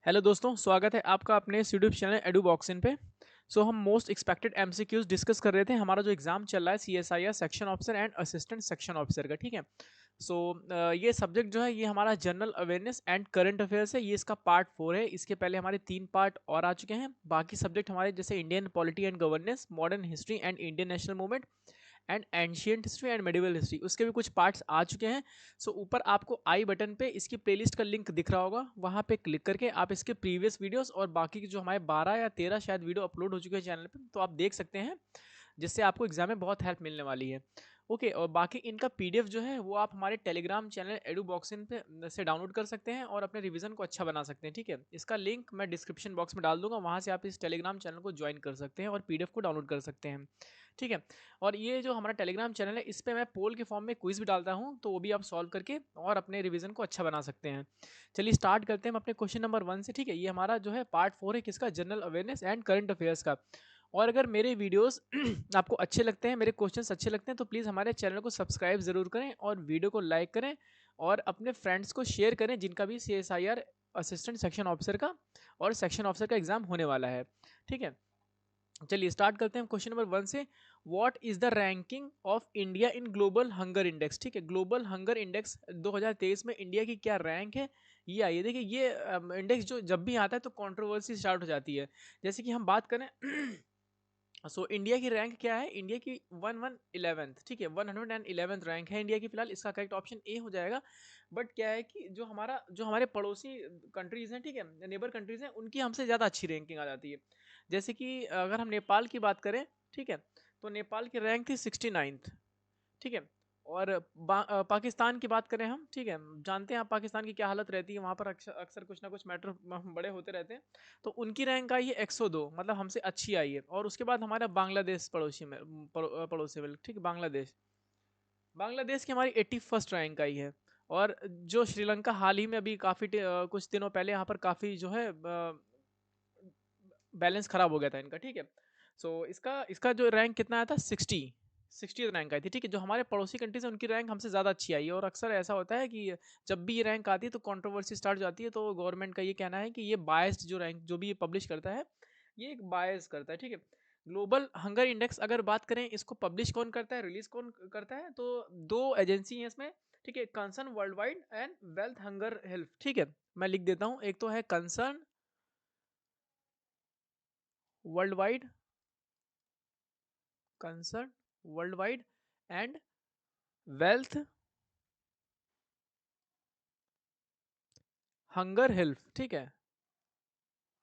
Hello दोस्तों, स्वागत है आपका अपने यूट्यूब चैनल एडू बॉक्सिन पे। हम मोस्ट एक्सपेक्टेड एमसीक्यूज डिस्कस कर रहे थे। हमारा जो एग्जाम चल रहा है CSIR section officer and assistant section officer का, ठीक है। सो ये सब्जेक्ट जो है ये हमारा general awareness and current affairs है। ये इसका पार्ट 4 है। इसके पहले हमारे 3 पार्ट और आ चुके हैं। बाकी सब्जेक्ट हमारे जैसे Indian polity and governance, modern history and Indian national movement and ancient history and medieval history, उसके भी कुछ पार्ट्स आ चुके हैं। ऊपर आपको आई बटन पे इसकी प्लेलिस्ट का लिंक दिख रहा होगा, वहाँ पे क्लिक करके आप इसके प्रीवियस वीडियोस और बाकी के जो हमारे 12 या 13 शायद वीडियो अपलोड हो चुके हैं चैनल पे, तो आप देख सकते हैं, जिससे आपको एग्जाम में बहुत हेल्प मिलने वाली है। ओके, और बाकी इनका पीडीएफ जो है वो आप हमारे टेलीग्राम चैनल एडू बॉक्सिन पे से डाउनलोड कर सकते हैं और अपने रिवीजन को अच्छा बना सकते हैं, ठीक है। इसका लिंक मैं डिस्क्रिप्शन बॉक्स में डाल दूंगा, वहाँ से आप इस टेलीग्राम चैनल को ज्वाइन कर सकते हैं और पीडीएफ को डाउनलोड कर सकते हैं, ठीक है। और ये जो हमारा टेलीग्राम चैनल है, इस पर मैं पोल के फॉर्म में क्विज भी डालता हूँ, तो वो भी आप सॉल्व करके और अपने रिवीजन को अच्छा बना सकते हैं। चलिए स्टार्ट करते हैं हम अपने क्वेश्चन नंबर 1 से, ठीक है। ये हमारा जो है पार्ट 4 है किसका, general awareness and current affairs का। और अगर मेरे वीडियोस आपको अच्छे लगते हैं, मेरे क्वेश्चंस अच्छे लगते हैं, तो प्लीज़ हमारे चैनल को सब्सक्राइब ज़रूर करें और वीडियो को लाइक करें और अपने फ्रेंड्स को शेयर करें जिनका भी सीएसआईआर असिस्टेंट सेक्शन ऑफिसर का और सेक्शन ऑफिसर का एग्जाम होने वाला है, ठीक है। चलिए स्टार्ट करते हैं क्वेश्चन नंबर 1 से। What is the ranking of India in global hunger index, ठीक है। ग्लोबल हंगर इंडेक्स 2023 में इंडिया की क्या रैंक है, ये आइए। देखिए ये इंडेक्स जो जब भी आता है तो कंट्रोवर्सी स्टार्ट हो जाती है। जैसे कि हम बात करें इंडिया की रैंक क्या है, इंडिया की 111th, ठीक है, 111th रैंक है इंडिया की फिलहाल। इसका करेक्ट ऑप्शन ए हो जाएगा। बट क्या है कि जो हमारे पड़ोसी कंट्रीज हैं, ठीक है, नेबर कंट्रीज हैं, उनकी हमसे ज़्यादा अच्छी रैंकिंग आ जाती है। जैसे कि अगर हम नेपाल की बात करें, ठीक है, तो नेपाल की रैंक थी 69th, ठीक है। और पाकिस्तान की बात करें हम, ठीक है, जानते हैं आप पाकिस्तान की क्या हालत रहती है, वहाँ पर अक्सर अक्सर कुछ ना कुछ मैटर बड़े होते रहते हैं। तो उनकी रैंक आई है 102, मतलब हमसे अच्छी आई है। और उसके बाद हमारा बांग्लादेश पड़ोसी में पड़ोसी में, ठीक है, बांग्लादेश। बांग्लादेश की हमारी 81st रैंक आई है। और जो श्रीलंका हाल ही में अभी काफ़ी कुछ दिनों पहले यहाँ पर काफ़ी जो है बैलेंस खराब हो गया था इनका, ठीक है। इसका इसका जो रैंक कितना आया था, 60 रैंक आई थी, ठीक है। जो हमारे पड़ोसी कंट्रीज हैं उनकी रैंक हमसे ज़्यादा अच्छी आई है। और अक्सर ऐसा होता है कि जब भी ये रैंक आती है तो कंट्रोवर्सी स्टार्ट हो जाती है। तो गवर्नमेंट का ये कहना है कि ये बायस्ड जो रैंक जो भी ये पब्लिश करता है, ये एक बायस करता है, ठीक है। ग्लोबल हंगर इंडेक्स अगर बात करें, इसको पब्लिश कौन करता है, रिलीज कौन करता है, तो दो एजेंसी हैं इसमें, ठीक है। Concern world wide and wealth hunger health, ठीक है। मैं लिख देता हूँ, एक तो है concern world wide, concern world wide and wealth hunger health, ठीक है।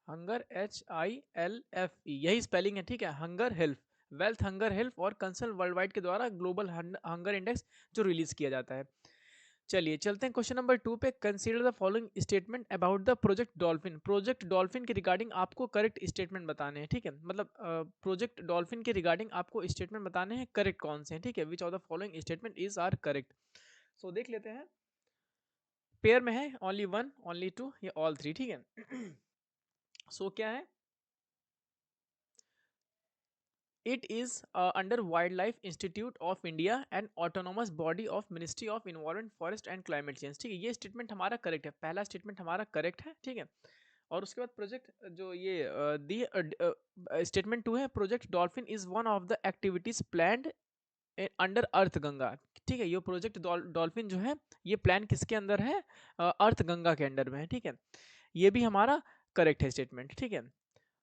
हंगर HILF, यही स्पेलिंग है, ठीक है। Hunger health, wealth hunger health और कंसर्न वर्ल्ड वाइड के द्वारा ग्लोबल हंगर इंडेक्स जो रिलीज किया जाता है। चलिए चलते हैं क्वेश्चन नंबर 2 पे। Consider the following statement about the Project Dolphin. Project Dolphin के रिगार्डिंग आपको करेक्ट स्टेटमेंट बताने हैं, ठीक है। मतलब प्रोजेक्ट डॉल्फिन के रिगार्डिंग आपको स्टेटमेंट बताने हैं, करेक्ट कौन से हैं, ठीक है। Which of the following statement is are correct. देख लेते हैं। पेयर में है ओनली वन, ओनली टू, या ऑल थ्री, ठीक है। क्या है, it is under Wildlife Institute of India and autonomous body of ministry of environment forest and climate change, ठीक है। ये स्टेटमेंट हमारा करेक्ट है, पहला स्टेटमेंट हमारा करेक्ट है, ठीक है। और उसके बाद प्रोजेक्ट जो ये दी स्टेटमेंट 2 है, project dolphin is one of the activities planned under Arth Ganga, ठीक है। ये प्रोजेक्ट डॉल्फिन जो है ये प्लान किसके अंदर है, अर्थ गंगा के अंडर में है, ठीक है। ये भी हमारा करेक्ट है स्टेटमेंट, ठीक है।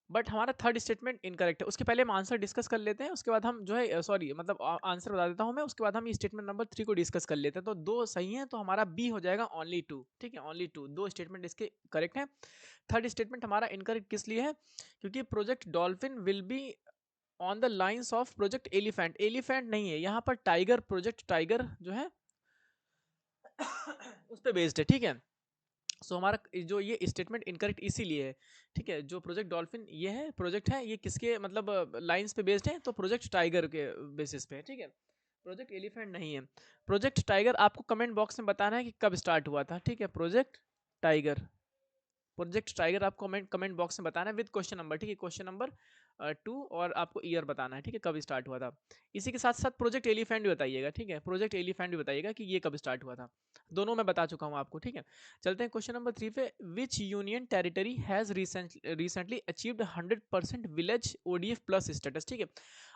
बट हमारा थर्ड स्टेटमेंट इनकरेक्ट है। उसके पहले हम आंसर डिस्कस कर लेते हैं, उसके बाद हम जो है सॉरी मतलब आंसर बता देता हूँ मैं, उसके बाद हम स्टेटमेंट नंबर 3 को डिस्कस कर लेते हैं। तो दो सही हैं, तो हमारा बी हो जाएगा ओनली टू, ठीक है। ओनली टू, दो स्टेटमेंट इसके करेक्ट है। थर्ड स्टेटमेंट हमारा इनकरेक्ट किस लिए है, क्योंकि project dolphin will be on the lines of project elephant. Elephant नहीं है यहाँ पर, टाइगर, प्रोजेक्ट टाइगर जो है उस पर बेस्ड है, ठीक है। हमारा जो ये स्टेटमेंट इनकरेक्ट इसीलिए है, ठीक है। जो प्रोजेक्ट डॉल्फिन ये है, प्रोजेक्ट है, ये किसके मतलब लाइंस पे बेस्ड है, तो प्रोजेक्ट टाइगर के बेसिस पे है, ठीक है। प्रोजेक्ट एलिफेंट नहीं है। प्रोजेक्ट टाइगर आपको कमेंट बॉक्स में बताना है कि कब स्टार्ट हुआ था, ठीक है। टाइगर प्रोजेक्ट टाइगर आपको कमेंट कमेंट बॉक्स में बताना है विद क्वेश्चन नंबर, ठीक है। क्वेश्चन नंबर टू, और आपको ईयर बताना है, ठीक है, कब स्टार्ट हुआ था। इसी के साथ साथ प्रोजेक्ट एलिफेंट भी बताइएगा, ठीक है, प्रोजेक्ट एलिफेंट भी बताइएगा कि ये कब स्टार्ट हुआ था। दोनों मैं बता चुका हूँ आपको, ठीक है। चलते हैं क्वेश्चन नंबर 3 पे। विच union territory has recently achieved 100% village ODF plus status, ठीक है।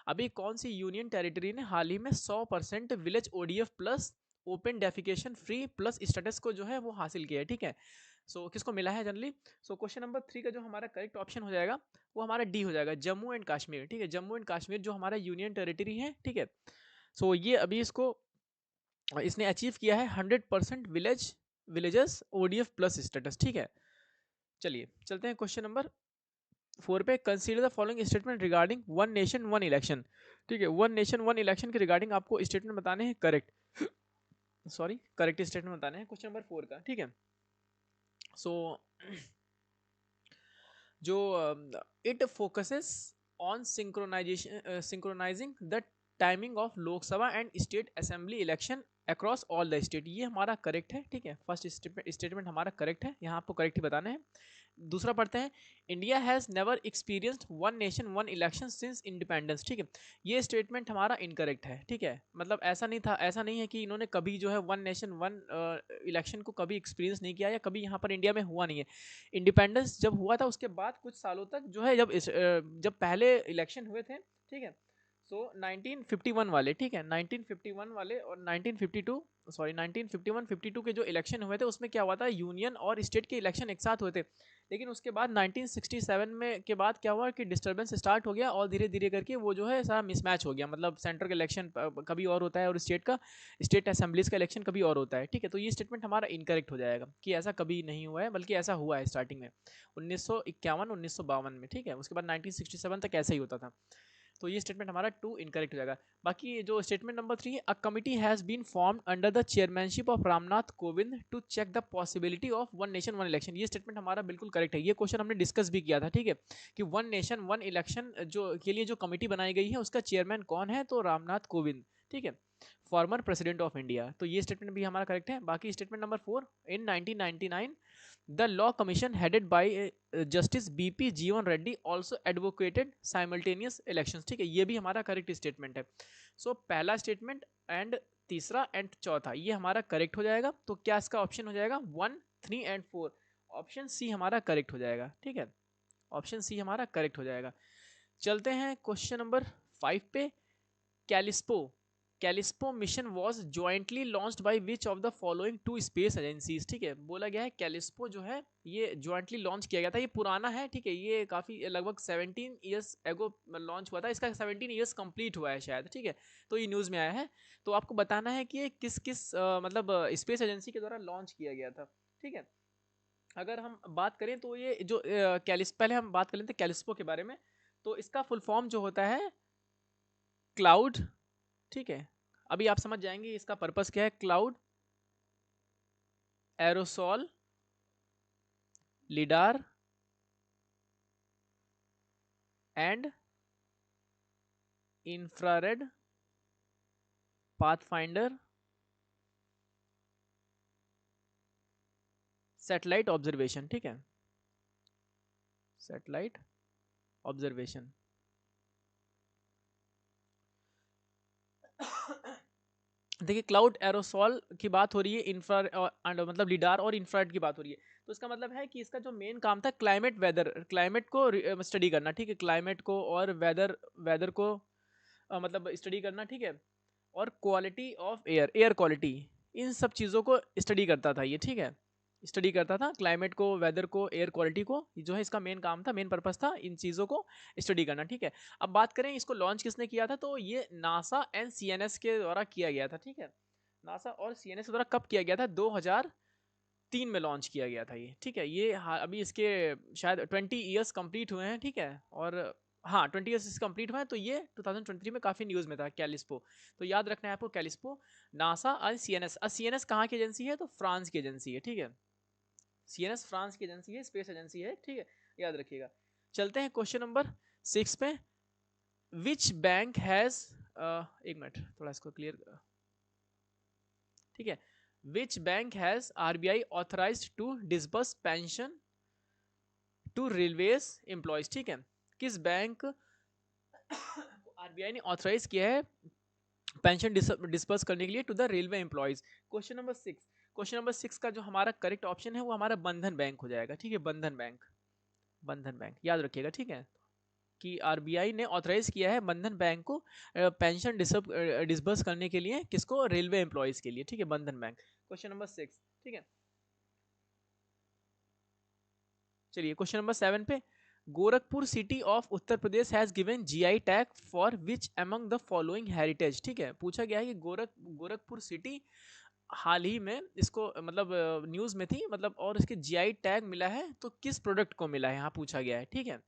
अभी कौन सी यूनियन टेरिटरी ने हाल ही में 100% village ODF plus open defecation free plus status को जो है वो हासिल किया है, ठीक है। किसको मिला है जनरली? क्वेश्चन नंबर 3 का जो हमारा करेक्ट ऑप्शन हो जाएगा वो हमारा डी हो जाएगा, जम्मू एंड कश्मीर, ठीक है। जम्मू एंड कश्मीर जो हमारा यूनियन टेरिटरी है, ठीक है। ये अभी इसने अचीव किया है 100% विलेजेस ओडीएफ प्लस स्टेटस, ठीक है। चलिए चलते हैं क्वेश्चन नंबर 4 पे। Consider the following statement regarding one nation one election, ठीक है। वन नेशन वन इलेक्शन के रिगार्डिंग आपको स्टेटमेंट बताने हैं करेक्ट स्टेटमेंट बताने हैं क्वेश्चन नंबर 4 का, ठीक है। सो जो it focuses on synchronising the timing of Lok Sabha and state assembly election across all the state, ये हमारा करेक्ट है, ठीक है। फर्स्ट स्टेटमेंट हमारा करेक्ट है, यहाँ आपको करेक्ट ही बताना है। दूसरा पढ़ते हैं। India has never experienced one nation one election since independence, ठीक है। ये स्टेटमेंट हमारा इनकरेक्ट है, ठीक है। मतलब ऐसा नहीं है कि इन्होंने कभी जो है वन नेशन वन इलेक्शन को कभी एक्सपीरियंस नहीं किया या कभी यहाँ पर इंडिया में हुआ नहीं है। इंडिपेंडेंस जब हुआ था उसके बाद कुछ सालों तक जो है जब पहले इलेक्शन हुए थे, ठीक है। 1951 वाले, ठीक है, 1951 वाले और 1951-52 के जो इलेक्शन हुए थे उसमें क्या हुआ था, यूनियन और स्टेट के इलेक्शन एक साथ हुए थे। लेकिन उसके बाद 1967 में के बाद क्या हुआ कि डिस्टर्बेंस स्टार्ट हो गया और धीरे धीरे करके वो जो है सारा मिसमैच हो गया। मतलब सेंटर का इलेक्शन कभी और होता है और स्टेट असेंबलीज का इलेक्शन कभी और होता है, ठीक है। तो ये स्टेटमेंट हमारा इनकरेक्ट हो जाएगा कि ऐसा कभी नहीं हुआ है, बल्कि ऐसा हुआ है स्टार्टिंग में 1951-1952 में, ठीक है। उसके बाद 1967 तक ऐसा ही होता था। तो ये स्टेटमेंट हमारा 2 इनकरेक्ट हो जाएगा। बाकी जो स्टेटमेंट नंबर 3 है, a committee has been formed under the chairmanship of Ramnath Kovind to check the possibility of one nation one election, ये स्टेटमेंट हमारा बिल्कुल करेक्ट है। ये क्वेश्चन हमने डिस्कस भी किया था, ठीक है, कि वन नेशन वन इलेक्शन जो के लिए जो कमिटी बनाई गई है उसका चेयरमैन कौन है, तो रामनाथ कोविंद, ठीक है, फॉर्मर प्रेसिडेंट ऑफ इंडिया। तो ये स्टेटमेंट भी हमारा करेक्ट है। बाकी statement number 4, in 1999 the law commission headed by justice BP Jeevan Reddy also advocated simultaneous elections, ठीक है। ये भी हमारा करेक्ट स्टेटमेंट है। पहला स्टेटमेंट एंड तीसरा एंड चौथा ये हमारा करेक्ट हो जाएगा। तो क्या इसका ऑप्शन हो जाएगा 1, 3 एंड 4, ऑप्शन सी हमारा करेक्ट हो जाएगा, ठीक है। ऑप्शन सी हमारा करेक्ट हो जाएगा। चलते हैं क्वेश्चन नंबर 5 पे। Calipso Calipso mission was jointly launched by which of the following two space agencies, ठीक है। बोला गया है कैलिस्पो जो है ये ज्वाइंटली लॉन्च किया गया था। ये पुराना है, ठीक है, ये काफ़ी लगभग 17 ईयर्स एगो लॉन्च हुआ था। इसका 17 ईयर्स कंप्लीट हुआ है शायद, ठीक है। तो ये न्यूज़ में आया है। तो आपको बताना है कि ये किस किस मतलब स्पेस एजेंसी के द्वारा लॉन्च किया गया था, ठीक है। अगर हम बात करें तो ये जो पहले हम बात कर लेते हैं कैलिस्पो के बारे में। तो इसका फुल फॉर्म जो होता है क्लाउड, ठीक है। अभी आप समझ जाएंगे इसका पर्पस क्या है। Cloud Aerosol Lidar and Infrared Pathfinder Satellite Observation, ठीक है, सैटेलाइट ऑब्जर्वेशन। देखिए क्लाउड एरोसॉल की बात हो रही है, इंफ्रा मतलब लिडार और इंफ्रारेड की बात हो रही है। तो इसका मतलब है कि इसका जो मेन काम था क्लाइमेट को स्टडी करना, ठीक है, क्लाइमेट को और वेदर को मतलब स्टडी करना, ठीक है, और क्वालिटी ऑफ एयर क्वालिटी, इन सब चीज़ों को स्टडी करता था ये, ठीक है। स्टडी करता था क्लाइमेट को, वेदर को, एयर क्वालिटी को, जो है इसका मेन काम था, मेन पर्पस था इन चीज़ों को स्टडी करना, ठीक है। अब बात करें इसको लॉन्च किसने किया था, तो ये नासा एंड सीएनएस के द्वारा किया गया था, ठीक है। नासा और सीएनएस के द्वारा कब किया गया था, 2003 में लॉन्च किया गया था ये, ठीक है। ये अभी इसके शायद 20 ईयर्स कंप्लीट हुए हैं, ठीक है। और हाँ 20 ईयर्स कंप्लीट हुए हैं। तो ये 2023 में काफ़ी न्यूज़ में था कैलिस्पो। तो याद रखना है आपको कैलिस्पो, नासा और सीएनएस। सीएनएस कहाँ की एजेंसी है, तो फ्रांस की एजेंसी है, ठीक है। सीएनएस फ्रांस की एजेंसी है, स्पेस एजेंसी है, ठीक है, याद रखिएगा। चलते हैं क्वेश्चन नंबर 6 पे। विच बैंक हैज़ एक मिनट थोड़ा इसको क्लियर, ठीक है। Which bank has RBI authorised to disburse pension to railways employees, ठीक है। किस बैंक आरबीआई ने ऑथराइज किया है पेंशन डिस्पर्स करने के लिए to the railway employees. Question number 6 का जो हमारा करेक्ट ऑप्शन है वो हमारा बंधन बैंक हो जाएगा, ठीक है, बंधन बैंक। बंधन बैंक याद रखिएगा, ठीक है, कि आरबीआई ने ऑथराइज किया है बंधन बैंक को पेंशन डिसबर्स करने के लिए, किसको, रेलवे एम्प्लॉयज के लिए, ठीक है, बंधन बैंक। क्वेश्चन नंबर 6, ठीक है। चलिए क्वेश्चन नंबर 7 पे, Gorakhpur city of Uttar Pradesh has given GI tag for which among the following heritage, ठीक है, पूछा गया है कि गोरखपुर सिटी हाल ही में इसको मतलब न्यूज में थी मतलब, और इसके जीआई टैग मिला है तो किस प्रोडक्ट को मिला है, यहाँ पूछा गया है, ठीक है।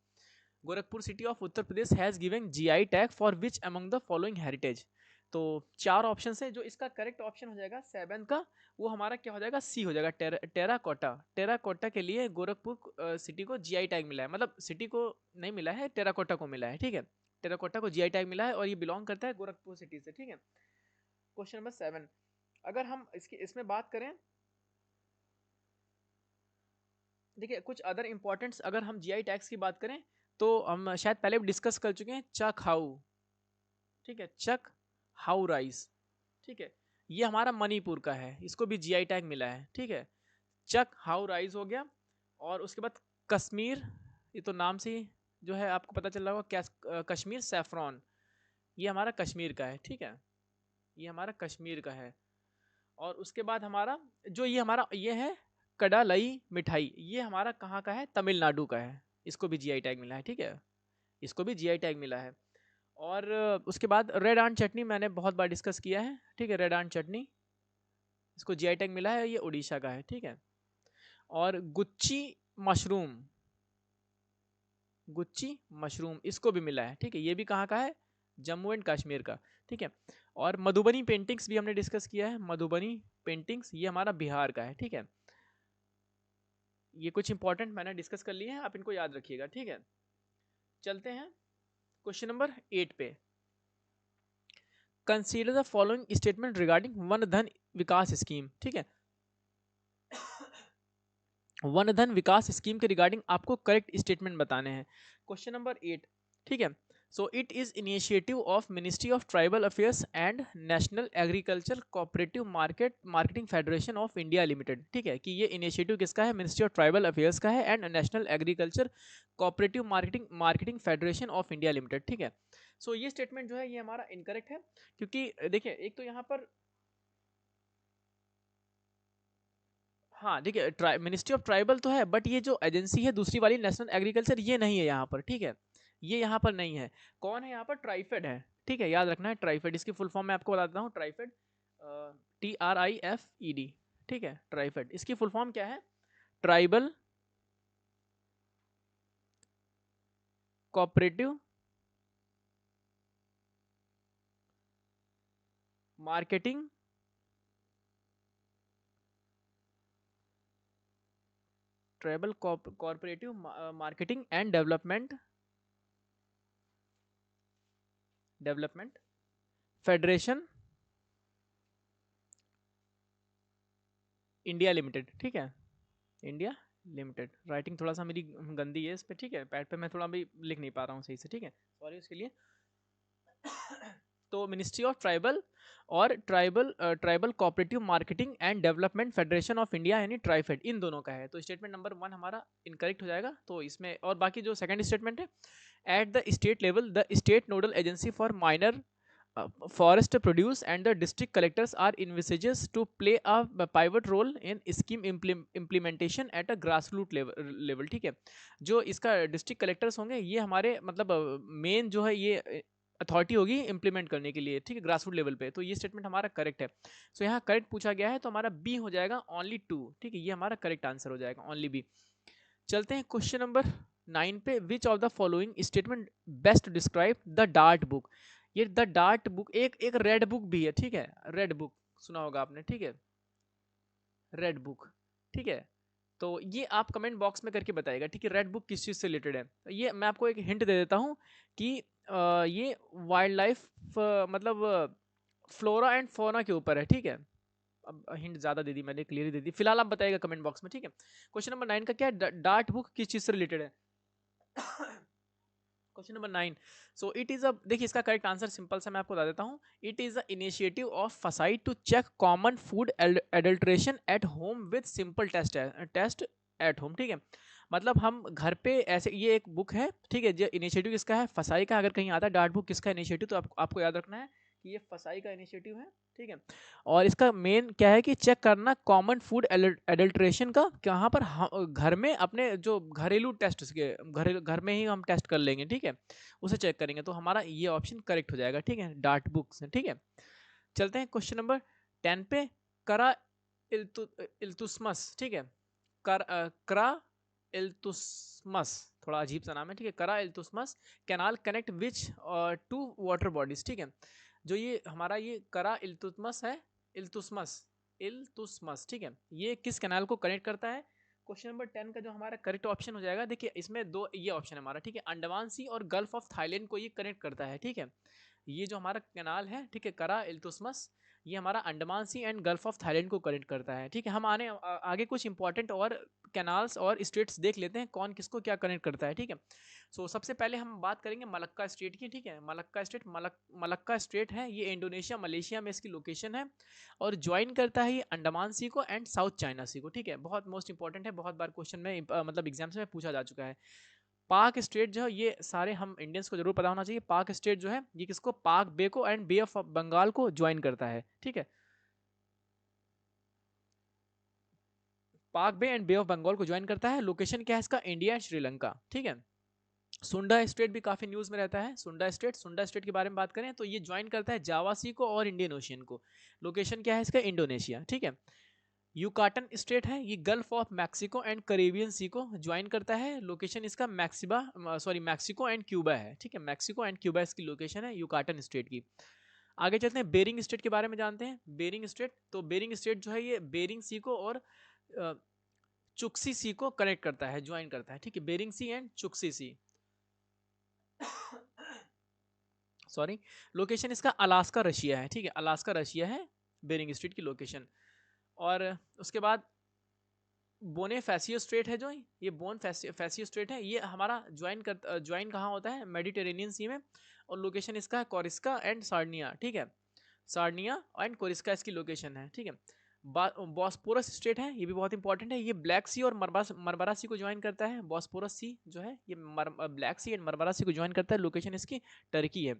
Gorakhpur city of Uttar Pradesh has given GI tag for which among the following heritage. तो 4 ऑप्शन है, जो इसका करेक्ट ऑप्शन हो जाएगा 7 का, वो हमारा क्या हो जाएगा, सी हो जाएगा, टेराकोटा। टेराकोटा के लिए गोरखपुर सिटी को जीआई टैग मिला है, मतलब सिटी को नहीं मिला है, टेराकोटा को मिला है, ठीक है, टेराकोटा को जीआई टैग मिला है और ये बिलोंग करता है गोरखपुर सिटी से, ठीक है। क्वेश्चन नंबर 7, अगर हम इसमें बात करें, देखिए कुछ अदर इंपॉर्टेंट्स, अगर हम जीआई टैग्स की बात करें तो हम शायद पहले भी डिस्कस कर चुके हैं, चक हाउ, ठीक है, चक हाउ राइस, ठीक है, ये हमारा मणिपुर का है, इसको भी जीआई टैग मिला है, ठीक है, चक हाउ राइस हो गया। और उसके बाद कश्मीर, ये तो नाम से ही जो है आपको पता चल रहा होगा, कश्मीर सैफरॉन, ये हमारा कश्मीर का है, ठीक है, ये हमारा कश्मीर का है। और उसके बाद हमारा जो ये हमारा ये है कडालई मिठाई, ये हमारा कहाँ का है, तमिलनाडु का है, इसको भी जीआई टैग मिला है, ठीक है, इसको भी जीआई टैग मिला है। और उसके बाद रेड आंट चटनी मैंने बहुत बार डिस्कस किया है, ठीक है, रेड आंट चटनी, इसको जीआई टैग मिला है, ये उड़ीसा का है, ठीक है। और मशरूम गुच्ची मशरूम इसको भी मिला है, ठीक है, ये भी कहाँ का है, जम्मू एंड कश्मीर का, ठीक है। और मधुबनी पेंटिंग्स भी हमने डिस्कस किया है, मधुबनी पेंटिंग्स ये हमारा बिहार का है, ठीक है। ये कुछ इंपॉर्टेंट मैंने डिस्कस कर लिए हैं, आप इनको याद रखिएगा, ठीक है। चलते हैं क्वेश्चन नंबर 8 पे, consider the following statement regarding one धन विकास स्कीम, ठीक है, वन धन विकास स्कीम के रिगार्डिंग आपको करेक्ट स्टेटमेंट बताने हैं। क्वेश्चन नंबर 8, ठीक है, so it is initiative of ministry of tribal affairs and national agriculture cooperative marketing federation of India limited, ठीक है, कि ये इनिशिएटिव किसका है, मिनिस्ट्री ऑफ ट्राइबल अफेयर्स का है and national agriculture cooperative marketing federation of India limited, ठीक है। सो ये स्टेटमेंट जो है ये हमारा इनकरेक्ट है, क्योंकि देखिए एक तो यहाँ पर, हाँ देखिए मिनिस्ट्री ऑफ ट्राइबल तो है, बट ये जो एजेंसी है दूसरी वाली नेशनल एग्रीकल्चर, ये नहीं है यहाँ पर, ठीक है, ये यहाँ पर नहीं है। कौन है यहाँ पर, ट्राइफेड है, ठीक है, याद रखना है ट्राइफेड, इसकी फुल फॉर्म मैं आपको बता देता हूँ, ट्राइफेड, TRIFED, ठीक है, ट्राइफेड, इसकी फुल फॉर्म क्या है, tribal cooperative marketing tribal cooperative marketing and development federation India limited, ठीक है, इंडिया लिमिटेड। राइटिंग थोड़ा सा मेरी गंदी है इस पे, ठीक है, पैड पे मैं थोड़ा भी लिख नहीं पा रहा हूँ सही से, ठीक है, सॉरी उसके लिए। तो मिनिस्ट्री ऑफ ट्राइबल और tribal cooperative marketing and development federation of India यानी ट्राइफेड, इन दोनों का है, तो स्टेटमेंट नंबर 1 हमारा इनकरेक्ट हो जाएगा। तो इसमें और बाकी जो सेकंड स्टेटमेंट है, at the state level the state nodal agency for minor forest produce and the district collectors are envisages to play a pivot role in scheme implementation at a grassroots level, ठीक है, जो इसका district collectors होंगे ये हमारे मतलब main जो है ये अथॉरिटी होगी इम्प्लीमेंट करने के लिए, ठीक है, ग्रास रूट लेवल पे। तो ये स्टेटमेंट हमारा करेक्ट है। सो यहाँ करेक्ट पूछा गया है तो हमारा बी हो जाएगा, ओनली 2, ठीक है, ये हमारा करेक्ट आंसर हो जाएगा, ओनली बी। चलते हैं क्वेश्चन नंबर 9 पे, which of the following statement best describe the dart book. ये द डार्ट बुक एक एक रेड बुक भी है, ठीक है, रेड बुक सुना होगा आपने, ठीक है, रेड बुक, ठीक है। तो ये आप कमेंट बॉक्स में करके बताइएगा, ठीक है, रेड बुक किस चीज़ से रिलेटेड है। ये मैं आपको एक हिंट दे देता हूँ कि ये वाइल्ड लाइफ मतलब फ्लोरा एंड फोना के ऊपर है, ठीक है। अब हिंट ज़्यादा दे दी मैंने, क्लियर दे दी, फिलहाल आप बताइएगा कमेंट बॉक्स में, ठीक है। क्वेश्चन नंबर 9 का क्या है, डार्ट बुक किस चीज़ से रिलेटेड है। Question number 9। So it is अ, देखिए इसका करेक्ट आंसर सिंपल सा मैं आपको बता देता हूँ। It is a initiative of FSSAI to check common food adulteration at home with simple test at home, ठीक है। मतलब हम घर पे ऐसे, ये एक बुक है, ठीक है। जो इनिशिएटिव किसका है, फसाई का। अगर कहीं आता है डार्ट बुक किसका इनिशिएटिव, तो आपको याद रखना है कि ये फसाई का इनिशिएटिव है, ठीक है। और इसका मेन क्या है कि चेक करना कॉमन फूड एडल्ट्रेशन का, कहाँ पर घर में अपने जो घरेलू टेस्ट के घर में ही हम टेस्ट कर लेंगे, ठीक है। उसे चेक करेंगे, तो हमारा ये ऑप्शन करेक्ट हो जाएगा, ठीक है, डार्ट बुक से, ठीक है। चलते हैं क्वेश्चन नंबर 10 पे। करा इल्तुस्मस, ठीक है। करा इल्तुस्मस, थोड़ा अजीब सा नाम है, ठीक है। Kra isthmus canal connect which two water bodies, ठीक है। जो ये हमारा ये करा इल्तुतमस है, इल्तुस्मस, इल्तुस्मस, ठीक है, ये किस कैनाल को कनेक्ट करता है। क्वेश्चन नंबर 10 का जो हमारा करेक्ट ऑप्शन हो जाएगा, देखिए इसमें दो ये ऑप्शन है हमारा, ठीक है। अंडमान सी और गल्फ ऑफ थाईलैंड को ये कनेक्ट करता है, ठीक है। ये जो हमारा कैनाल है, ठीक है, करा इल्तुस्मस, ये हमारा अंडमान सी एंड गल्फ ऑफ थाईलैंड को कनेक्ट करता है, ठीक है। हम आगे कुछ इंपॉर्टेंट और कैनाल्स और स्टेट्स देख लेते हैं कौन किसको क्या कनेक्ट करता है, ठीक है। सो सबसे पहले हम बात करेंगे मलक्का स्टेट की, ठीक है। मलक्का स्टेट, मलक्का स्टेट है ये इंडोनेशिया मलेशिया में इसकी लोकेशन है, और ज्वाइन करता है ये अंडमान सी को एंड साउथ चाइना सी को, ठीक है। बहुत मोस्ट इंपॉर्टेंट है, बहुत बार क्वेश्चन में मतलब एग्जाम्स में पूछा जा चुका है। पाक स्टेट जो है, ये सारे हम इंडियंस को जरूर पता होना चाहिए। पाक स्टेट जो है ये किसको, पाक बे को एंड बे ऑफ बंगाल को ज्वाइन करता है, ठीक है। पाक बे एंड बे ऑफ बंगाल को ज्वाइन करता है। लोकेशन क्या है इसका, इंडिया एंड श्रीलंका, ठीक है। सुंडा स्टेट भी काफी न्यूज में रहता है। सुंडा स्टेट के बारे में बात करें तो ये ज्वाइन करता है जावा सी को और इंडियन ओशियन को। लोकेशन क्या है इसका, इंडोनेशिया, ठीक है। यूकाटन स्टेट है ये gulf of Mexico and Caribbean sea को ज्वाइन करता है। लोकेशन इसका मैक्सिको एंड क्यूबा है, ठीक है। मैक्सिको एंड क्यूबा इसकी लोकेशन है यूकाटन स्टेट की। आगे चलते हैं, बेरिंग स्टेट के बारे में जानते हैं। बेरिंग स्टेट, तो बेरिंग स्टेट जो है ये बेरिंग सी को और चुक्सी सी को कनेक्ट करता है, ज्वाइन करता है, ठीक है। Bering sea and Chukchi sea, sorry. Location इसका अलास्का रशिया है, ठीक है। अलास्का रशिया है बेरिंग स्ट्रेट की लोकेशन। और उसके बाद बोने फैसियो स्ट्रेट है, जो ये बोन फैसियो स्ट्रेट है, ये हमारा ज्वाइन कहाँ होता है, मेडिटेरेनियन सी में। और लोकेशन इसका है कोरिस्का एंड सार्डिनिया, ठीक है। सार्डिनिया एंड कोरिस्का इसकी लोकेशन है, ठीक है। बॉस्पोरस स्टेट है, ये भी बहुत इंपॉर्टेंट है, ये ब्लैक सी और मरमरा सी को ज्वाइन करता है। बॉस्पोरस सी जो है ये ब्लैक सी एंड मरमरा सी को ज्वाइन करता है। लोकेशन इसकी टर्की है।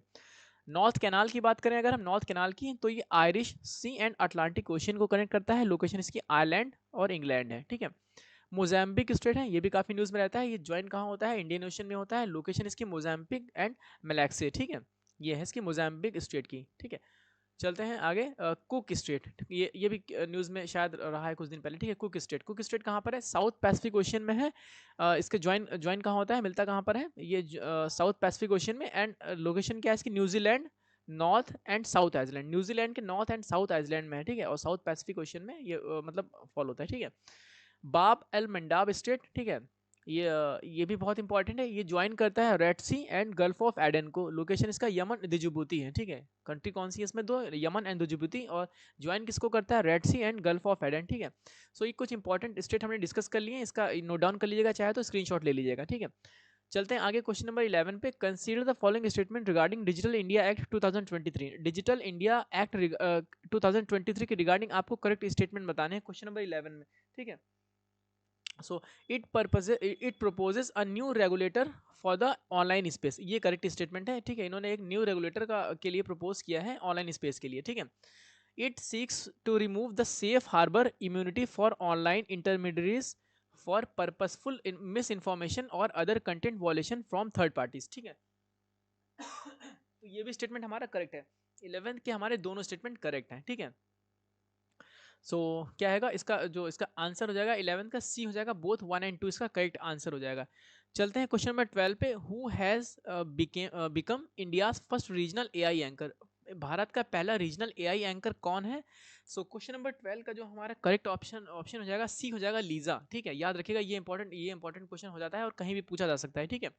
नॉर्थ कैनाल की बात करें अगर हम, नॉर्थ कैनाल की, तो ये Irish Sea and Atlantic Ocean को कनेक्ट करता है। लोकेशन इसकी आयरलैंड और इंग्लैंड है, ठीक है। मोजाम्बिक स्टेट है, ये भी काफी न्यूज में रहता है, ये ज्वाइन कहाँ होता है, इंडियन ओशन में होता है। लोकेशन इसकी मोजाम्बिक एंड मलेक्सी, ठीक है। ये है इसकी मोजाम्बिक स्टेट की, ठीक है। चलते हैं आगे, कुक स्टेट, ये भी न्यूज़ में शायद रहा है कुछ दिन पहले, ठीक है। कुक स्टेट कहाँ पर है, साउथ पैसिफिक ओशियन में है। इसके ज्वाइन ज्वाइन कहाँ होता है, मिलता कहाँ पर है, ये साउथ पैसिफिक ओशियन में। एंड लोकेशन क्या है इसकी, New Zealand, north and south island, New Zealand के नॉर्थ एंड साउथ आइलैंड में है, ठीक है। और साउथ पैसिफिक ओशियन में ये मतलब फॉलो होता है, ठीक है। बाब एल मंडाब स्टेट, ठीक है। ये भी बहुत इंपॉर्टेंट है, ये ज्वाइन करता है Red C and Gulf of Aden को। लोकेशन इसका यमन दिजुबूती है, ठीक है। कंट्री कौन सी है इसमें, दो, यमन एंड दिजुबूती। और ज्वाइन किसको करता है, Red C and Gulf of Aden, ठीक है। सो ये कुछ इंपॉर्टेंट स्टेट हमने डिस्कस कर लिए हैं, इसका नोट डाउन कर लीजिएगा, चाहे तो स्क्रीनशॉट ले लीजिएगा, ठीक है। चलते हैं आगे, क्वेश्चन नंबर 11 पे। Consider the following statement regarding digital India act 2023। Digital India act 2023 के रिगार्डिंग आपको करेक्ट स्टेटमेंट बताने हैं क्वेश्चन नंबर 11 में, ठीक है। So it proposes a new regulator for the online space, ये करेक्ट स्टेटमेंट है, ठीक है। इन्होंने एक न्यू रेगुलेटर के लिए प्रपोज किया है ऑनलाइन स्पेस के लिए, ठीक है। It seeks to remove the safe harbour immunity for online intermediaries for purposeful misinformation और other content violation from third parties, ठीक है। तो ये भी स्टेटमेंट हमारा करेक्ट है। 11th के हमारे दोनों स्टेटमेंट करेक्ट हैं, ठीक है। सो क्या है इसका, जो इसका आंसर हो जाएगा 11 का सी हो जाएगा, बोथ 1 एंड 2 इसका करेक्ट आंसर हो जाएगा। चलते हैं क्वेश्चन नंबर 12 पे। Who has become India's first regional AI anchor, Bharat का पहला रीजनल एआई एंकर कौन है। सो क्वेश्चन नंबर 12 का जो हमारा करेक्ट ऑप्शन ऑप्शन हो जाएगा सी हो जाएगा, लीजा, ठीक है। याद रखिएगा ये इंपॉर्टेंट क्वेश्चन हो जाता है और कहीं भी पूछा जा सकता है, ठीक है।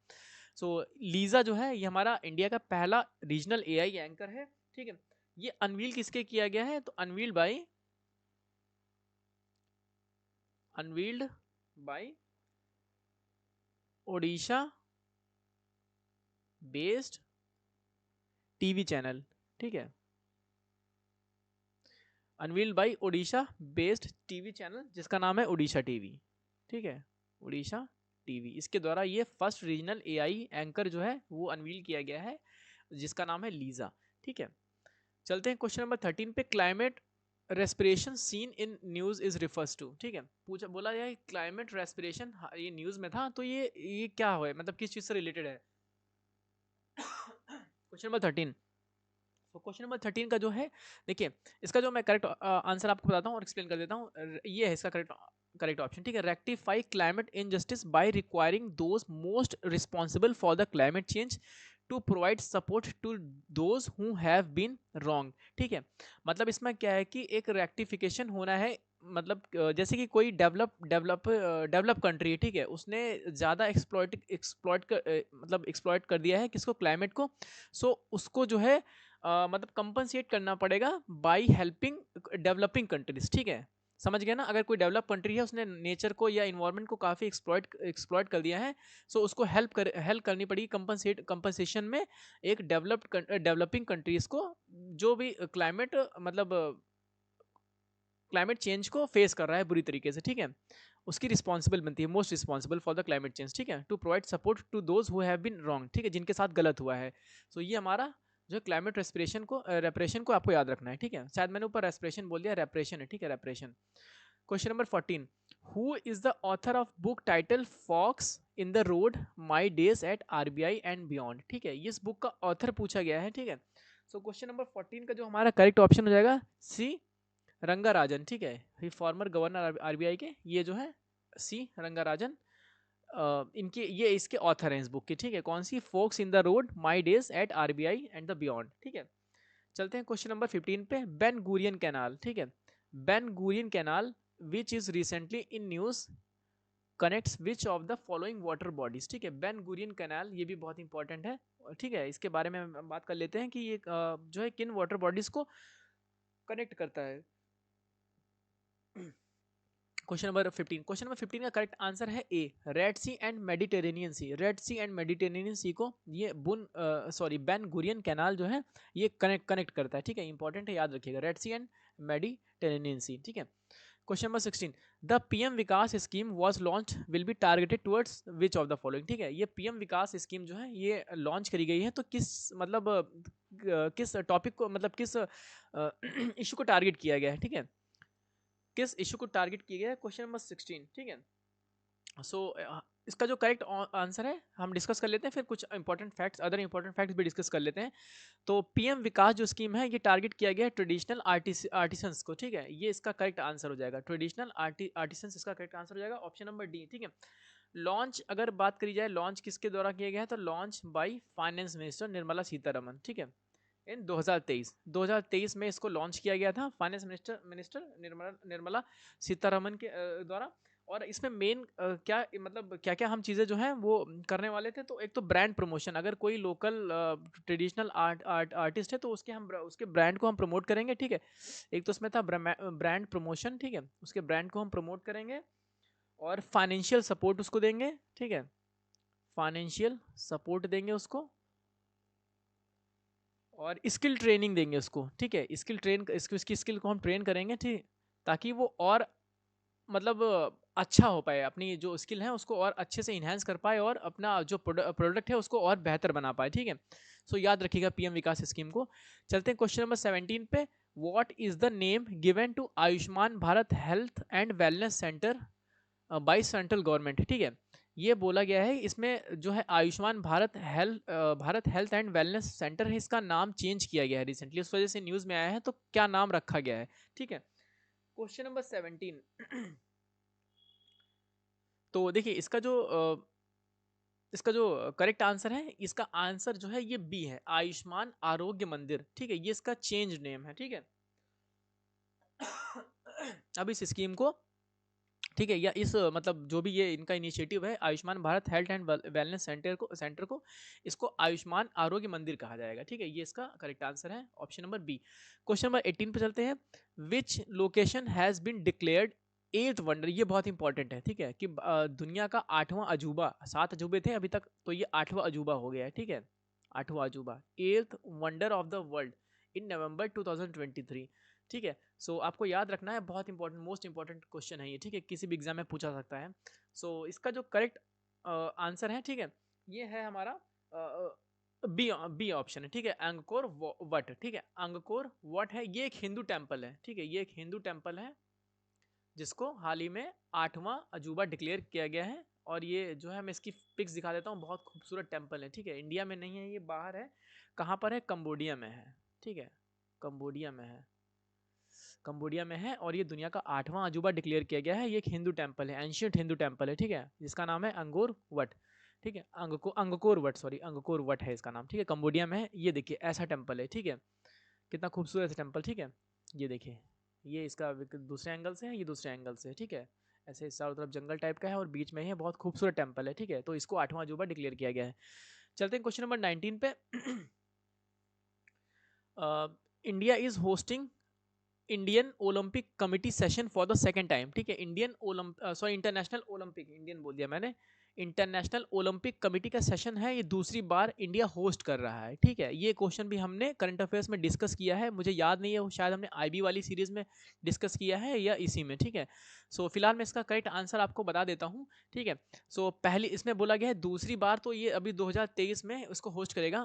सो लीजा जो है ये हमारा इंडिया का पहला रीजनल एआई एंकर है, ठीक है। ये अनवील किसके किया गया है, तो unveiled by Odisha based TV channel, ठीक है, unveiled by Odisha based TV channel जिसका नाम है ओडिशा टीवी, ठीक है, ओडिशा टीवी। इसके द्वारा ये फर्स्ट रीजनल एआई एंकर जो है वो अनवील किया गया है जिसका नाम है लीजा, ठीक है। चलते हैं क्वेश्चन नंबर 13 पे, climate respiration seen in news is refers to, ठीक है, पूछा बोला जाए क्लाइमेट रेस्पिरेशन, ये न्यूज में था, तो ये क्या है, मतलब किस चीज से रिलेटेड है। क्वेश्चन नंबर 13, तो क्वेश्चन नंबर 13 का जो है, देखिए इसका जो मैं करेक्ट आंसर आपको बताता हूँ और एक्सप्लेन कर देता हूँ, ये है इसका करेक्ट ऑप्शन, ठीक है, rectify climate injustice by requiring those most responsible for the climate change to provide support to those who have been wrong, ठीक है। मतलब इसमें क्या है कि एक रेक्टिफिकेशन होना है, मतलब जैसे कि कोई डेवलप कंट्री है, ठीक है, उसने ज़्यादा एक्सप्लॉइट कर दिया है किसको, क्लाइमेट को, सो उसको जो है मतलब कंपनसेट करना पड़ेगा बाय हेल्पिंग डेवलपिंग कंट्रीज, ठीक है, समझ गया ना। अगर कोई डेवलप कंट्री है उसने नेचर को या इन्वायरमेंट को काफ़ी एक्सप्लॉइट कर दिया है, सो उसको हेल्प करनी पड़ेगी कंपनसेशन में एक डेवलपिंग कंट्रीज को, जो भी क्लाइमेट मतलब क्लाइमेट चेंज को फेस कर रहा है बुरी तरीके से, ठीक है, उसकी रिस्पॉन्सिबल बनती है, most responsible for the climate change, ठीक है, to provide support to those who have been wrong, ठीक है, जिनके साथ गलत हुआ है। सो ये हमारा जो क्लाइमेट रेस्पिरेशन को आपको याद रखना है, ठीक है, शायद मैंने ऊपर रेस्पिरेशन बोल दिया, रेपरेशन है, ठीक है, reparation. Question number 14, who is the author of book title Fox in the road my days at RBI and Beyond, ठीक है, इस बुक का ऑथर पूछा गया है, ठीक है। सो क्वेश्चन नंबर 14 का जो हमारा करेक्ट ऑप्शन हो जाएगा सी रंगाराजन, ठीक है, फॉर्मर गवर्नर आरबीआई के, ये जो है सी रंगाराजन, इनके ये इसके ऑथर हैं इस बुक के, ठीक है, कौन सी, forks in the road my days at RBI and the beyond, ठीक है। चलते हैं क्वेश्चन नंबर 15 पे, बेन गुरियन कैनाल, ठीक है, Ben Gurion canal which is recently in news connects which of the following water bodies, ठीक है, Ben Gurion canal ये भी बहुत इंपॉर्टेंट है, ठीक है, इसके बारे में हम बात कर लेते हैं कि ये जो है किन वाटर बॉडीज को कनेक्ट करता है। क्वेश्चन नंबर 15 का करेक्ट आंसर है A, red C and Mediterranean sea, red C and Mediterranean sea को ये बेन गुरियन कैनाल जो है ये कनेक्ट करता है, ठीक है, इंपॉर्टेंट है, याद रखिएगा, रेड सी एंड मेडिटेरेनियन सी, ठीक है। Question number 16, the PM Vikas scheme was launch will be targeted towards which of the following, ठीक है, ये पीएम विकास स्कीम जो है ये लॉन्च करी गई है, तो किस मतलब किस टॉपिक को, मतलब किस इशू को टारगेट किया गया है, ठीक है, किस इशू को टारगेट किया गया है, क्वेश्चन नंबर 16, ठीक है। सो इसका जो करेक्ट आंसर है हम डिस्कस कर लेते हैं, फिर कुछ important facts, other important facts भी डिस्कस कर लेते हैं। तो पीएम विकास जो स्कीम है ये टारगेट किया गया है ट्रेडिशनल आर्टिसंस को, ठीक है, ये इसका करेक्ट आंसर हो जाएगा, ट्रेडिशनल आर्टिसंस इसका करेक्ट आंसर हो जाएगा, ऑप्शन नंबर डी, ठीक है। लॉन्च अगर बात करी जाए, लॉन्च किसके द्वारा किया गया है, तो launch by finance minister Nirmala Sitharaman, ठीक है, इन 2023 में इसको लॉन्च किया गया था फाइनेंस मिनिस्टर निर्मला सीतारमन के द्वारा। और इसमें मेन क्या मतलब क्या क्या हम चीज़ें जो हैं वो करने वाले थे, तो एक तो ब्रांड प्रमोशन, अगर कोई लोकल ट्रेडिशनल आर्टिस्ट है तो उसके ब्रांड को हम प्रमोट करेंगे, ठीक है, एक तो उसमें था ब्रांड प्रमोशन, ठीक है, उसके ब्रांड को हम प्रमोट करेंगे और फाइनेंशियल सपोर्ट उसको देंगे, ठीक है, फाइनेंशियल सपोर्ट देंगे उसको और स्किल ट्रेनिंग देंगे उसको, ठीक है, उसकी स्किल को हम ट्रेन करेंगे, ठीक, ताकि वो और मतलब अच्छा हो पाए, अपनी जो स्किल है उसको और अच्छे से इन्हांस कर पाए और अपना जो प्रोडक्ट है उसको और बेहतर बना पाए, ठीक है। सो याद रखिएगा पीएम विकास स्कीम को। चलते हैं क्वेश्चन नंबर 17 पे, what is the name given to Ayushman Bharat health and wellness centre by central government, ठीक है, ये बोला गया है इसमें जो है Ayushman Bharat health and wellness centre है, इसका नाम चेंज किया गया है रिसेंटली, उस वजह से न्यूज़ में आया है, तो क्या नाम रखा गया है, ठीक है। क्वेश्चन नंबर 17 तो देखिए इसका जो करेक्ट आंसर है, इसका आंसर जो है ये बी है, आयुष्मान आरोग्य मंदिर, ठीक है, ये इसका चेंज नेम है, ठीक है। अब इस स्कीम को, ठीक है, या इस मतलब जो भी ये इनका इनिशिएटिव है Ayushman Bharat health and wellness centre को इसको आयुष्मान आरोग्य मंदिर कहा जाएगा, ठीक है, ये इसका करेक्ट आंसर है, option number B. Question number 18 पे चलते हैं, which location has been declared eighth wonder, ये बहुत इंपॉर्टेंट है, ठीक है, कि दुनिया का 8वां अजूबा, 7 अजूबे थे अभी तक, तो ये 8वां अजूबा हो गया है, ठीक है, 8वां अजूबा, 8th wonder of the world in November 2023। ठीक है, सो आपको याद रखना है, बहुत इंपॉर्टेंट, मोस्ट इंपॉर्टेंट क्वेश्चन है ये। ठीक है, किसी भी एग्जाम में पूछा सकता है। सो इसका जो करेक्ट आंसर है, ठीक है, ये है हमारा बी, बी ऑप्शन है। ठीक है, अंगकोर वट। ठीक है, अंगकोर वट है, ये एक हिंदू टेम्पल है। ठीक है, ये एक हिंदू टेम्पल है जिसको हाल ही में 8वां अजूबा डिक्लेयर किया गया है। और ये जो है, मैं इसकी पिक्स दिखा देता हूँ, बहुत खूबसूरत टेम्पल है। ठीक है, इंडिया में नहीं है, ये बाहर है। कहाँ पर है? कंबोडिया में है। ठीक है, कंबोडिया में है, कंबोडिया में है। और ये दुनिया का 8वां अजूबा डिक्लेयर किया गया है। ये एक हिंदू टेम्पल है, एंशियंट हिंदू टेम्पल है। ठीक है, जिसका नाम है अंगोर वट। ठीक है, Angkor Wat, sorry, Angkor Wat है इसका नाम। ठीक है, कंबोडिया में है। ये देखिए, ऐसा टेम्पल है। ठीक है, कितना खूबसूरत टेम्पल। ठीक है, ये देखिए, ये इसका दूसरे एंगल से है, ये दूसरे एंगल से है। ठीक है, ऐसे चारों तरफ जंगल टाइप का है और बीच में ही है, बहुत खूबसूरत टेम्पल है। ठीक है, तो इसको 8वां अजूबा डिक्लेयर किया गया है। चलते हैं क्वेश्चन नंबर 19 पे। India is hosting Indian Olympic committee session for the second time. ठीक है, इंटरनेशनल ओलंपिक, इंडियन बोल दिया मैंने, इंटरनेशनल ओलंपिक कमेटी का सेशन है, ये दूसरी बार इंडिया होस्ट कर रहा है। ठीक है, ये क्वेश्चन भी हमने करंट अफेयर्स में डिस्कस किया है, मुझे याद नहीं है, वो शायद हमने आईबी वाली सीरीज में डिस्कस किया है या इसी में। ठीक है, सो फिलहाल मैं इसका करेक्ट आंसर आपको बता देता हूँ। ठीक है, सो पहली इसमें बोला गया है दूसरी बार, तो ये अभी 2023 में उसको होस्ट करेगा,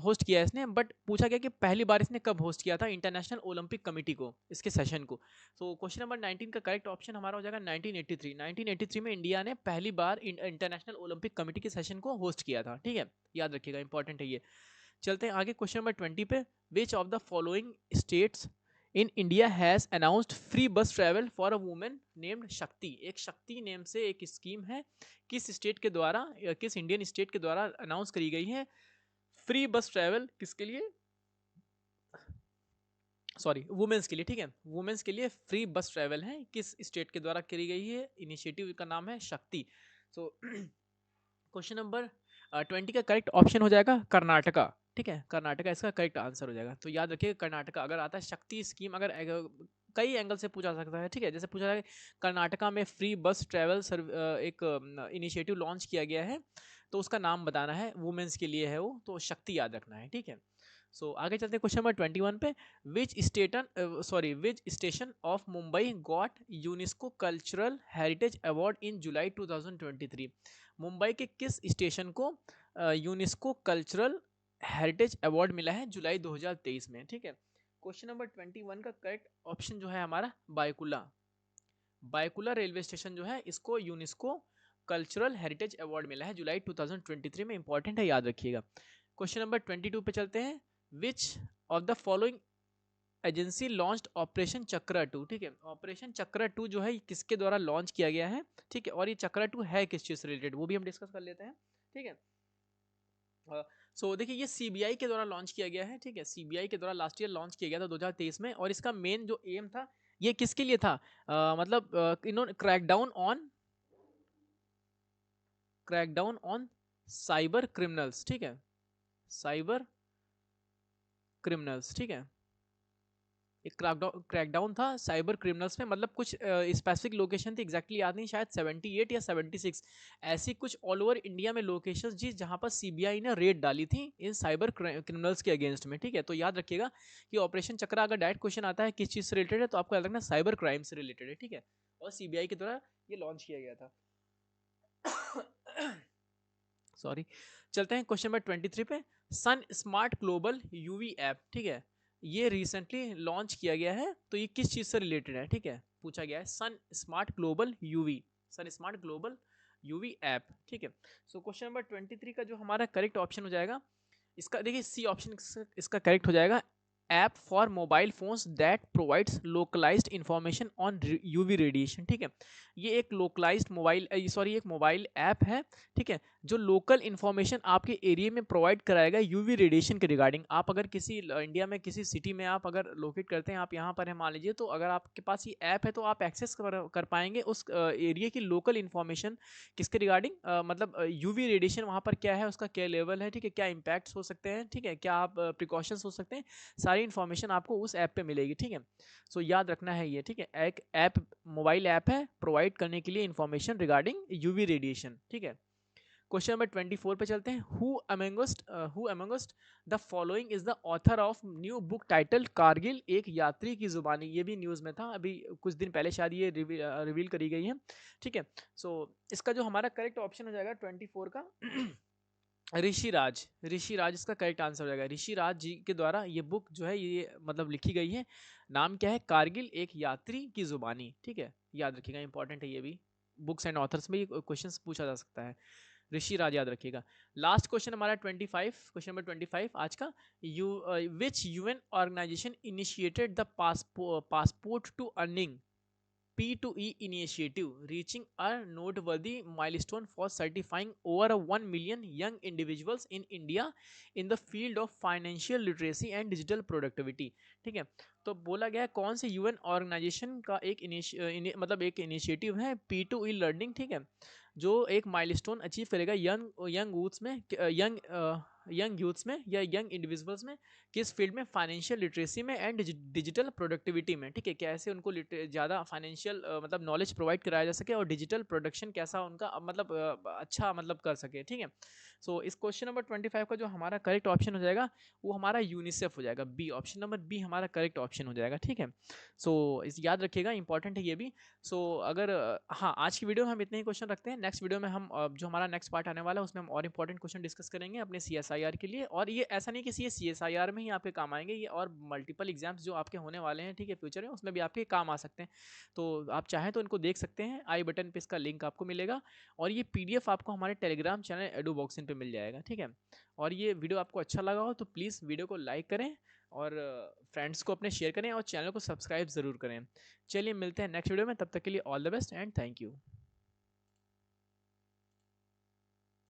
होस्ट किया है इसने। बट पूछा गया कि पहली बार इसने कब होस्ट किया था इंटरनेशनल ओलंपिक कमेटी को, इसके सेशन को। सो क्वेश्चन नंबर 19 का करेक्ट ऑप्शन हमारा हो जाएगा 1983। 1983 में इंडिया ने पहली बार इंटरनेशनल ओलंपिक कमेटी के सेशन को होस्ट किया था। ठीक है, याद रखिएगा, इंपॉर्टेंट है ये। चलते हैं आगे क्वेश्चन नंबर 20 पे। Which of the following states in India has announced free bus travel for a women named Shakti. एक शक्ति नेम से एक स्कीम है, किस स्टेट के द्वारा, किस इंडियन स्टेट के द्वारा अनाउंस करी गई है फ्री बस ट्रैवल, किसके लिए? सॉरी, वुमेन्स के लिए। ठीक है, वुमेन्स के लिए फ्री बस ट्रैवल है, किस स्टेट के द्वारा करी गई है? इनिशिएटिव का नाम है शक्ति। सो क्वेश्चन नंबर 20 का करेक्ट ऑप्शन हो जाएगा कर्नाटका। ठीक है, कर्नाटका इसका करेक्ट आंसर हो जाएगा। तो याद रखिए, कर्नाटका अगर आता है शक्ति स्कीम, अगर कई एंगल से पूछा सकता है। ठीक है, जैसे पूछा जाए कर्नाटका में फ्री बस ट्रैवल एक इनिशिएटिव लॉन्च किया गया है, तो उसका नाम बताना है, वुमेन्स के लिए है वो, तो शक्ति याद रखना है। ठीक है, सो आगे चलते हैं क्वेश्चन नंबर 21 पे। Which station of Mumbai got UNESCO cultural heritage award in July 2023। Mumbai के किस स्टेशन को यूनेस्को कल्चरल हेरिटेज अवार्ड मिला है जुलाई 2023 में? ठीक है, क्वेश्चन नंबर 21 का करेक्ट ऑप्शन जो है हमारा बायकुला। बायकुला रेलवे स्टेशन जो है, इसको यूनेस्को कल्चरल हेरिटेज अवार्ड मिला है जुलाई 2023 में। इंपॉर्टेंट है, याद रखिएगा। क्वेश्चन नंबर 22 पे चलते हैं। Which of the following agency launched operation Chakra 2। ठीक है, ऑपरेशन चक्रा 2 जो है, किसके द्वारा लॉन्च किया गया है? ठीक है, और ये चक्रा 2 है किस चीज से रिलेटेड, वो भी हम डिस्कस कर लेते हैं। ठीक है, सो देखिए, ये सीबीआई के द्वारा लॉन्च किया गया है। ठीक है, सीबीआई के द्वारा लास्ट ईयर लॉन्च किया गया था 2023 में। और इसका मेन जो एम था, ये किसके लिए था? मतलब इन्होंने क्रैकडाउन ऑन साइबर क्रिमिनल्स। ठीक है, साइबर क्रिमिनल्स। ठीक है, एक क्रैकडाउन था साइबर क्रिमिनल्स में, मतलब कुछ स्पेसिफिक लोकेशन थी, एग्जैक्टली याद नहीं, शायद 78 या 76 ऐसी कुछ ऑल ओवर इंडिया में लोकेशंस जी, जहां पर सीबीआई ने रेड डाली थी इन साइबर क्रिमिनल्स के अगेंस्ट में। ठीक है, तो याद रखिएगा कि ऑपरेशन चक्रा अगर डायरेक्ट क्वेश्चन आता है किस चीज से रिलेटेड है, तो आपको याद रखना साइबर क्राइम से रिलेटेड है। ठीक है, और सीबीआई के द्वारा ये लॉन्च किया गया था। सॉरी, चलते हैं क्वेश्चन नंबर 23 पे। सन स्मार्ट ग्लोबल यूवी ऐप, ठीक है, ये रिसेंटली लॉन्च किया गया है, तो ये किस चीज से रिलेटेड है? ठीक है, पूछा गया है सन स्मार्ट ग्लोबल यूवी, सन स्मार्ट ग्लोबल यूवी ऐप। ठीक है, सो क्वेश्चन नंबर 23 का जो हमारा करेक्ट ऑप्शन हो जाएगा, इसका देखिए सी ऑप्शन इसका करेक्ट हो जाएगा, app for mobile phones that provides localised information on UV radiation. ठीक है, ये एक लोकलाइज्ड मोबाइल, सॉरी, एक मोबाइल ऐप है। ठीक है, जो लोकल इंफॉर्मेशन आपके एरिया में प्रोवाइड कराएगा यूवी रेडिएशन के रिगार्डिंग। आप अगर किसी इंडिया में किसी सिटी में आप अगर लोकेट करते हैं, आप यहाँ पर है मान लीजिए, तो अगर आपके पास ये ऐप है, तो आप एक्सेस कर पाएंगे उस एरिया की लोकल इंफॉर्मेशन किसके रिगार्डिंग, मतलब यूवी रेडिएशन वहाँ पर क्या है, उसका क्या लेवल है, ठीक है, क्या इम्पैक्ट्स हो सकते हैं, ठीक है, क्या आप प्रिकॉशंस हो सकते हैं, सारी इन्फॉर्मेशन आपको उस ऐप पे मिलेगी। ठीक है, सो याद रखना है ये। ठीक है, एक ऐप, मोबाइल ऐप है प्रोवाइड करने के लिए इन्फॉर्मेशन रिगार्डिंग यूवी रेडिएशन। ठीक है, क्वेश्चन नंबर 24 पे चलते हैं। Who amongst the following is the author of new book title Kargil एक यात्री की जुबानी। ये भी न्यूज़ में था अभी कुछ दिन पहले, शायद ये रिवील करी गई है, ठीक है। सो इसका जो हमारा करेक्ट ऑप्शन हो जाएगा 24 का ऋषिराज। ऋषिराज इसका करेक्ट आंसर हो जाएगा। ऋषिराज जी के द्वारा ये बुक जो है ये मतलब लिखी गई है। नाम क्या है? कारगिल एक यात्री की जुबानी, ठीक है। याद रखिएगा, इंपॉर्टेंट है ये भी, बुक्स एंड ऑथर्स में क्वेश्चंस पूछा जा सकता है। ऋषिराज याद रखिएगा। लास्ट क्वेश्चन हमारा 25, क्वेश्चन नंबर 25 आज का। Which UN organisation initiated the passport to earning P2E initiative, reaching a noteworthy milestone for certifying over 1 million young individuals in India in the field of financial literacy and digital productivity। ठीक है, तो बोला गया है कौन से UN organisation का एक मतलब एक इनिशिएटिव है P2E लर्निंग, ठीक है, जो एक माइलस्टोन अचीव करेगा यंग यूथ्स में, यंग यूथ्स में या यंग इंडिविजुअल्स में, किस फील्ड में? फाइनेंशियल लिटरेसी में एंड डिजिटल प्रोडक्टिविटी में, ठीक है। कैसे उनको ज़्यादा फाइनेंशियल मतलब नॉलेज प्रोवाइड कराया जा सके और डिजिटल प्रोडक्शन कैसा उनका मतलब अच्छा मतलब कर सके, ठीक है। सो इस क्वेश्चन नंबर 25 का जो हमारा करेक्ट ऑप्शन हो जाएगा वो हमारा यूनिसेफ हो जाएगा, बी, ऑप्शन नंबर बी हमारा करेक्ट ऑप्शन हो जाएगा, ठीक है। सो इस याद रखिएगा, इंपॉर्टेंट है ये भी। सो अगर हाँ, आज की वीडियो में हम इतने ही क्वेश्चन रखते हैं। नेक्स्ट वीडियो में हम जो हमारा नेक्स्ट पार्ट आने वाला है उसमें हम और इंपॉर्टेंट क्वेश्चन डिस्कस करेंगे अपने CSIR के लिए। और ये ऐसा नहीं कि ये CSIR में ही आपके काम आएंगे, ये और मल्टीपल एग्जाम्स जो आपके होने वाले हैं, ठीक है, फ्यूचर में, उसमें भी आपके काम आ सकते हैं। तो आप चाहें तो इनको देख सकते हैं, आई बटन पे इसका लिंक आपको मिलेगा। और ये PDF आपको हमारे टेलीग्राम चैनल एडुबॉक्सिन पे मिल जाएगा, ठीक है। और ये वीडियो आपको अच्छा लगा हो तो प्लीज़ वीडियो को लाइक करें और फ्रेंड्स को अपने शेयर करें और चैनल को सब्सक्राइब ज़रूर करें। चलिए मिलते हैं नेक्स्ट वीडियो में, तब तक के लिए all the best and thank you.